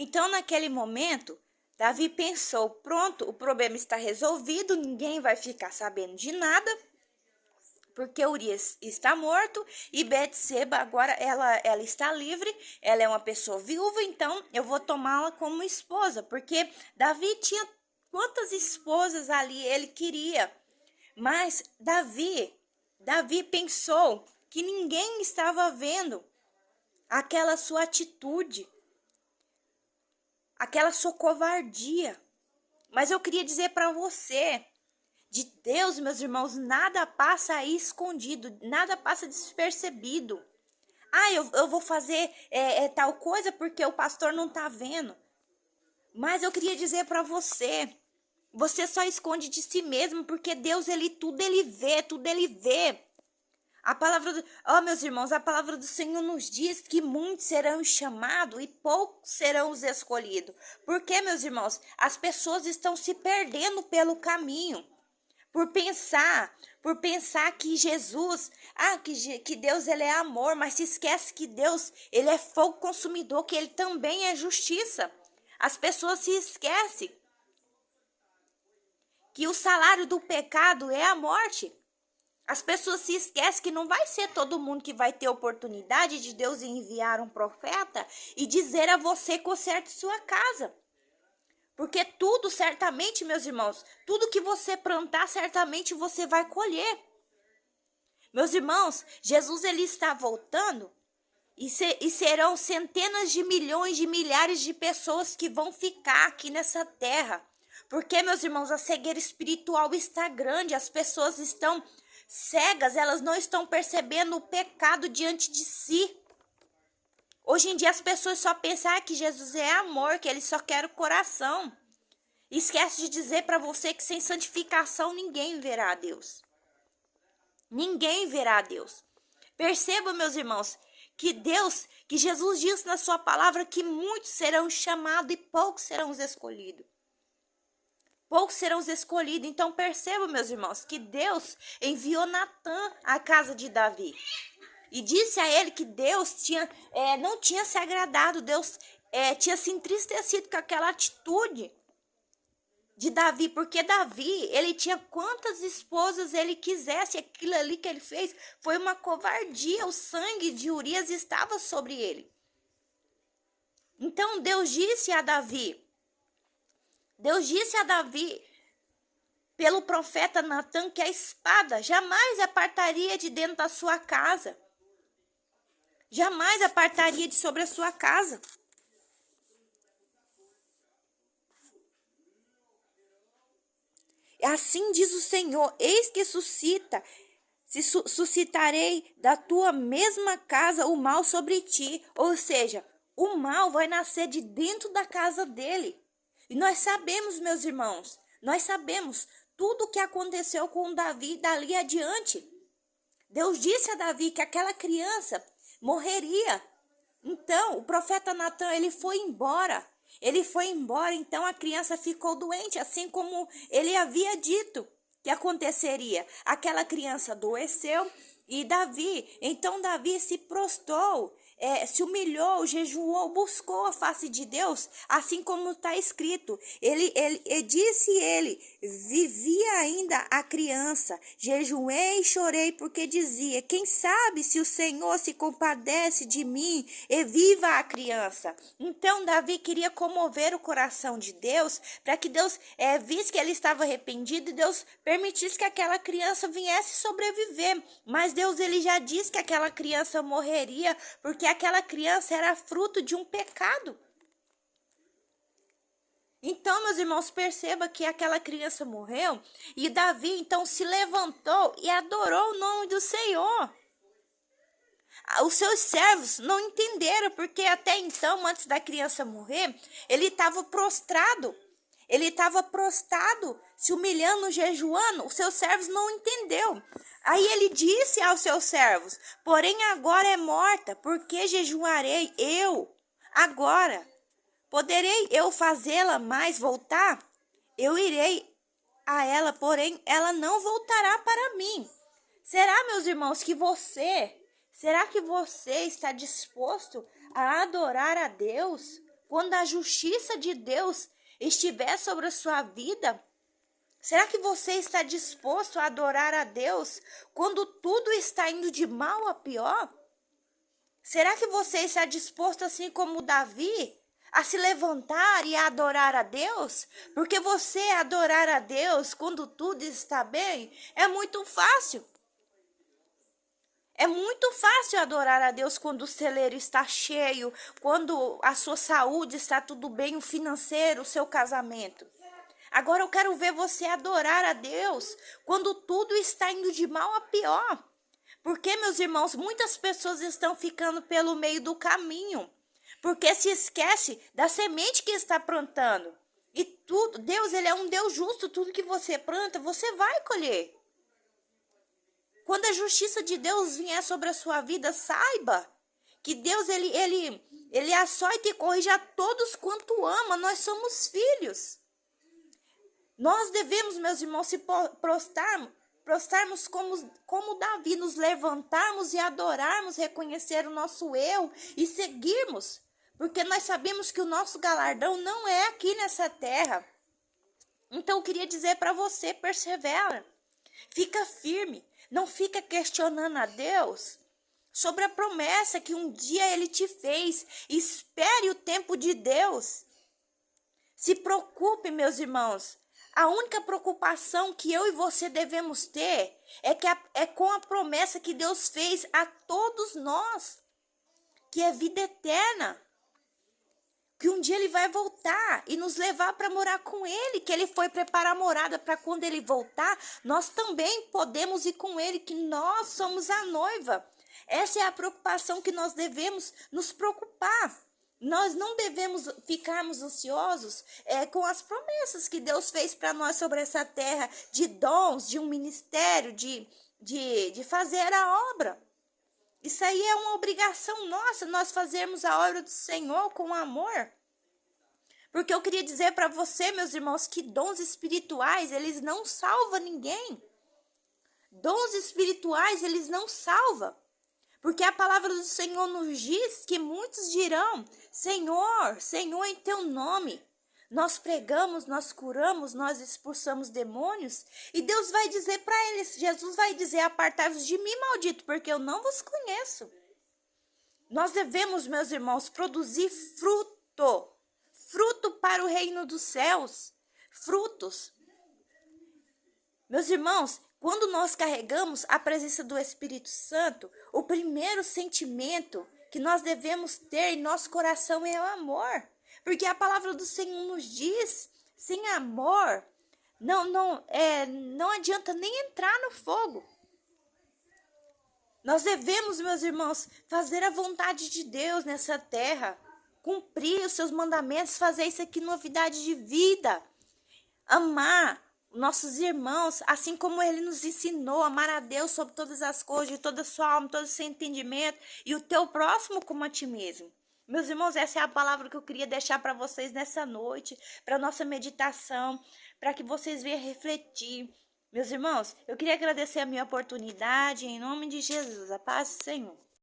Então, naquele momento, Davi pensou: pronto, o problema está resolvido, ninguém vai ficar sabendo de nada, porque Urias está morto e Betseba agora ela está livre, ela é uma pessoa viúva, então eu vou tomá-la como esposa, porque Davi tinha quantas esposas ali ele queria, mas Davi pensou que ninguém estava vendo aquela sua atitude, aquela sua covardia. Mas eu queria dizer para você, de Deus, meus irmãos, nada passa aí escondido, nada passa despercebido. Ah, eu vou fazer tal coisa porque o pastor não está vendo. Mas eu queria dizer para você, você só esconde de si mesmo, porque Deus, tudo ele vê, tudo ele vê. A palavra meus irmãos, a palavra do Senhor nos diz que muitos serão chamados e poucos serão os escolhidos. Porque, meus irmãos, as pessoas estão se perdendo pelo caminho. Por pensar que Jesus, que Deus ele é amor, mas se esquece que Deus ele é fogo consumidor, que ele também é justiça. As pessoas se esquecem que o salário do pecado é a morte. As pessoas se esquecem que não vai ser todo mundo que vai ter oportunidade de Deus enviar um profeta e dizer a você conserte sua casa. Porque tudo, certamente, meus irmãos, tudo que você plantar, certamente você vai colher. Meus irmãos, Jesus ele está voltando e serão centenas de milhões de milhares de pessoas que vão ficar aqui nessa terra. Porque, meus irmãos, a cegueira espiritual está grande, as pessoas estão cegas, elas não estão percebendo o pecado diante de si. Hoje em dia as pessoas só pensam que Jesus é amor, que ele só quer o coração. Esquece de dizer para você que sem santificação ninguém verá a Deus. Ninguém verá a Deus. Perceba, meus irmãos, que Jesus disse na sua palavra que muitos serão chamados e poucos serão os escolhidos. Poucos serão os escolhidos. Então percebam, meus irmãos, que Deus enviou Natã à casa de Davi. E disse a ele que Deus não tinha se agradado. Deus tinha se entristecido com aquela atitude de Davi. Porque Davi, ele tinha quantas esposas ele quisesse. Aquilo ali que ele fez foi uma covardia. O sangue de Urias estava sobre ele. Então Deus disse a Davi, pelo profeta Natã, que a espada jamais apartaria de dentro da sua casa. Jamais apartaria de sobre a sua casa. Assim diz o Senhor, eis que suscitarei da tua mesma casa o mal sobre ti. Ou seja, o mal vai nascer de dentro da casa dele. E nós sabemos, meus irmãos, nós sabemos tudo o que aconteceu com Davi dali adiante. Deus disse a Davi que aquela criança morreria. Então, o profeta Natã, ele foi embora. Então a criança ficou doente, assim como ele havia dito que aconteceria. Aquela criança adoeceu e então Davi se prostrou, se humilhou, jejuou, buscou a face de Deus, assim como está escrito. Vivia ainda a criança, jejuei e chorei, porque dizia, quem sabe se o Senhor se compadece de mim e viva a criança. Então Davi queria comover o coração de Deus, para que Deus visse que ele estava arrependido e Deus permitisse que aquela criança viesse sobreviver. Mas Deus ele já disse que aquela criança morreria, porque aquela criança era fruto de um pecado. Então, meus irmãos, perceba que aquela criança morreu e Davi então se levantou e adorou o nome do Senhor. Os seus servos não entenderam, porque até então, antes da criança morrer, ele estava prostrado. Ele estava prostrado, se humilhando, jejuando. Os seus servos não entenderam. Aí ele disse aos seus servos, porém agora é morta, porque jejuarei eu agora? Poderei eu fazê-la mais voltar? Eu irei a ela, porém ela não voltará para mim. Será, meus irmãos, será que você está disposto a adorar a Deus quando a justiça de Deus estiver sobre a sua vida? Será que você está disposto a adorar a Deus quando tudo está indo de mal a pior? Será que você está disposto, assim como Davi, a se levantar e a adorar a Deus? Porque você adorar a Deus quando tudo está bem é muito fácil. É muito fácil adorar a Deus quando o celeiro está cheio, quando a sua saúde está tudo bem, o financeiro, o seu casamento. Agora eu quero ver você adorar a Deus quando tudo está indo de mal a pior. Porque, meus irmãos, muitas pessoas estão ficando pelo meio do caminho, porque se esquece da semente que está plantando. E tudo, Deus, ele é um Deus justo, tudo que você planta, você vai colher. Quando a justiça de Deus vier sobre a sua vida, saiba que Deus, ele açoita e corrige a todos quanto ama. Nós somos filhos. Nós devemos, meus irmãos, se prostrarmos como Davi, nos levantarmos e adorarmos, reconhecer o nosso erro e seguirmos. Porque nós sabemos que o nosso galardão não é aqui nessa terra. Então eu queria dizer para você, persevera. Fica firme. Não fica questionando a Deus sobre a promessa que um dia Ele te fez. Espere o tempo de Deus. Se preocupe, meus irmãos. A única preocupação que eu e você devemos ter é com a promessa que Deus fez a todos nós, que é vida eterna. Que um dia Ele vai voltar e nos levar para morar com Ele, que Ele foi preparar a morada para quando Ele voltar, nós também podemos ir com Ele, que nós somos a noiva. Essa é a preocupação que nós devemos nos preocupar. Nós não devemos ficarmos ansiosos com as promessas que Deus fez para nós sobre essa terra, de dons, de um ministério, de fazer a obra. Isso aí é uma obrigação nossa, nós fazermos a obra do Senhor com amor. Porque eu queria dizer para você, meus irmãos, que dons espirituais, eles não salvam ninguém. Dons espirituais, eles não salvam. Porque a palavra do Senhor nos diz que muitos dirão, Senhor, Senhor, em teu nome. Nós pregamos, nós curamos, nós expulsamos demônios. E Deus vai dizer para eles, Jesus vai dizer, apartai-vos de mim, maldito, porque eu não vos conheço. Nós devemos, meus irmãos, produzir fruto. Fruto para o reino dos céus. Frutos. Meus irmãos, quando nós carregamos a presença do Espírito Santo, o primeiro sentimento que nós devemos ter em nosso coração é o amor. Porque a palavra do Senhor nos diz, sem amor, não adianta nem entrar no fogo. Nós devemos, meus irmãos, fazer a vontade de Deus nessa terra, cumprir os seus mandamentos, fazer isso aqui novidade de vida, amar nossos irmãos, assim como Ele nos ensinou, amar a Deus sobre todas as coisas, de toda a sua alma, todo o seu entendimento, e o teu próximo como a ti mesmo. Meus irmãos, essa é a palavra que eu queria deixar para vocês nessa noite, para nossa meditação, para que vocês venham refletir. Meus irmãos, eu queria agradecer a minha oportunidade, em nome de Jesus, a paz do Senhor.